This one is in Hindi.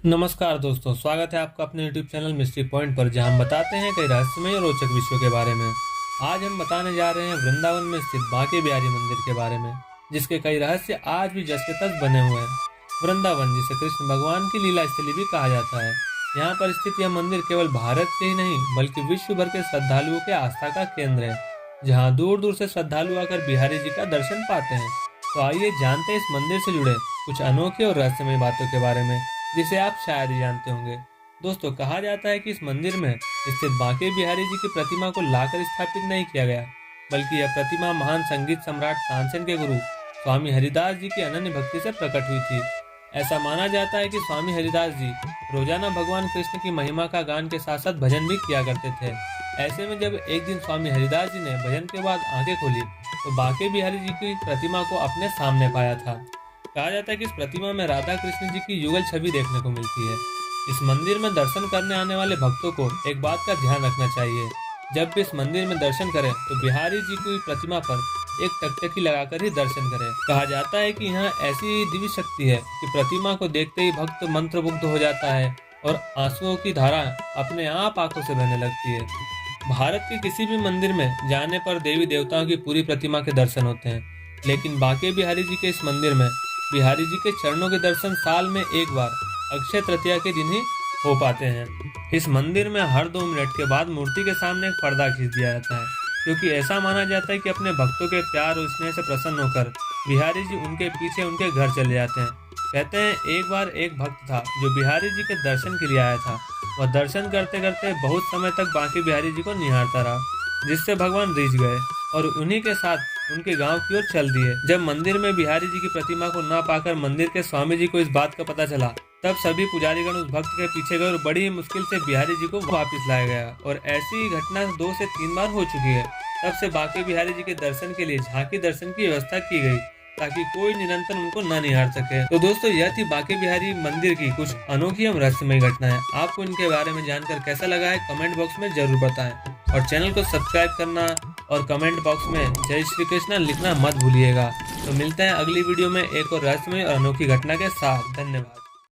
नमस्कार दोस्तों, स्वागत है आपका अपने YouTube चैनल मिस्ट्री पॉइंट पर, जहां हम बताते हैं कई रहस्यमय और रोचक विषयों के बारे में। आज हम बताने जा रहे हैं वृंदावन में स्थित बांके बिहारी मंदिर के बारे में, जिसके कई रहस्य आज भी जस के तस बने हुए हैं। वृंदावन, जिसे कृष्ण भगवान की लीला स्थली भी कहा जाता है, यहाँ पर स्थित यह मंदिर केवल भारत के ही नहीं बल्कि विश्व भर के श्रद्धालुओं के आस्था का केंद्र है, जहाँ दूर दूर से श्रद्धालु आकर बिहारी जी का दर्शन पाते हैं। तो आइए जानते हैं इस मंदिर से जुड़े कुछ अनोखे और रहस्यमय बातों के बारे में, जिसे आप शायद ही जानते होंगे। दोस्तों, कहा जाता है कि इस मंदिर में स्थित बांके बिहारी जी की प्रतिमा को लाकर स्थापित नहीं किया गया, बल्कि यह प्रतिमा महान संगीत सम्राट तानसेन के गुरु स्वामी हरिदास जी की अनन्य भक्ति से प्रकट हुई थी। ऐसा माना जाता है कि स्वामी हरिदास जी रोजाना भगवान कृष्ण की महिमा का गान के साथ साथ भजन भी किया करते थे। ऐसे में जब एक दिन स्वामी हरिदास जी ने भजन के बाद आंखें खोली तो बांके बिहारी जी की प्रतिमा को अपने सामने पाया था। कहा जाता है कि इस प्रतिमा में राधा कृष्ण जी की युगल छवि देखने को मिलती है। इस मंदिर में दर्शन करने आने वाले भक्तों को एक बात का ध्यान रखना चाहिए, जब भी इस मंदिर में दर्शन करें तो बिहारी जी की प्रतिमा पर एक टकटकी लगाकर ही दर्शन करें। कहा जाता है कि यहाँ ऐसी दिव्य शक्ति है कि प्रतिमा को देखते ही भक्त मंत्रमुग्ध हो जाता है और आंसुओं की धारा अपने आप आंखों से बहने लगती है। भारत के किसी भी मंदिर में जाने पर देवी देवताओं की पूरी प्रतिमा के दर्शन होते हैं, लेकिन बांके बिहारी जी के इस मंदिर में बिहारी जी के चरणों के दर्शन साल में एक बार अक्षय तृतीया के दिन ही हो पाते हैं। इस मंदिर में हर 2 मिनट के बाद मूर्ति के सामने एक पर्दा खींच दिया जाता है, क्योंकि ऐसा माना जाता है कि अपने भक्तों के प्यार और स्नेह से प्रसन्न होकर बिहारी जी उनके पीछे उनके घर चले जाते हैं। कहते हैं एक बार एक भक्त था जो बिहारी जी के दर्शन के लिए आया था। वह दर्शन करते करते बहुत समय तक बांके बिहारी जी को निहारता रहा, जिससे भगवान रिझ गए और उन्हीं के साथ उनके गांव की ओर चल दिए। जब मंदिर में बिहारी जी की प्रतिमा को न पाकर मंदिर के स्वामी जी को इस बात का पता चला, तब सभी पुजारीगण उस भक्त के पीछे गए और बड़ी ही मुश्किल से बिहारी जी को वापस लाया गया। और ऐसी घटना 2 से 3 बार हो चुकी है। तब से बांके बिहारी जी के दर्शन के लिए झांकी दर्शन की व्यवस्था की गई, ताकि कोई निरंतर उनको न निहार सके। तो दोस्तों, यह थी बांके बिहारी मंदिर की कुछ अनोखी एवं रहस्यमय घटनाएं। आपको इनके बारे में जानकर कैसा लगा है, कमेंट बॉक्स में जरूर बताएं और चैनल को सब्सक्राइब करना और कमेंट बॉक्स में जय श्री कृष्ण लिखना मत भूलिएगा। तो मिलते हैं अगली वीडियो में एक और रहस्यमय और अनोखी घटना के साथ। धन्यवाद।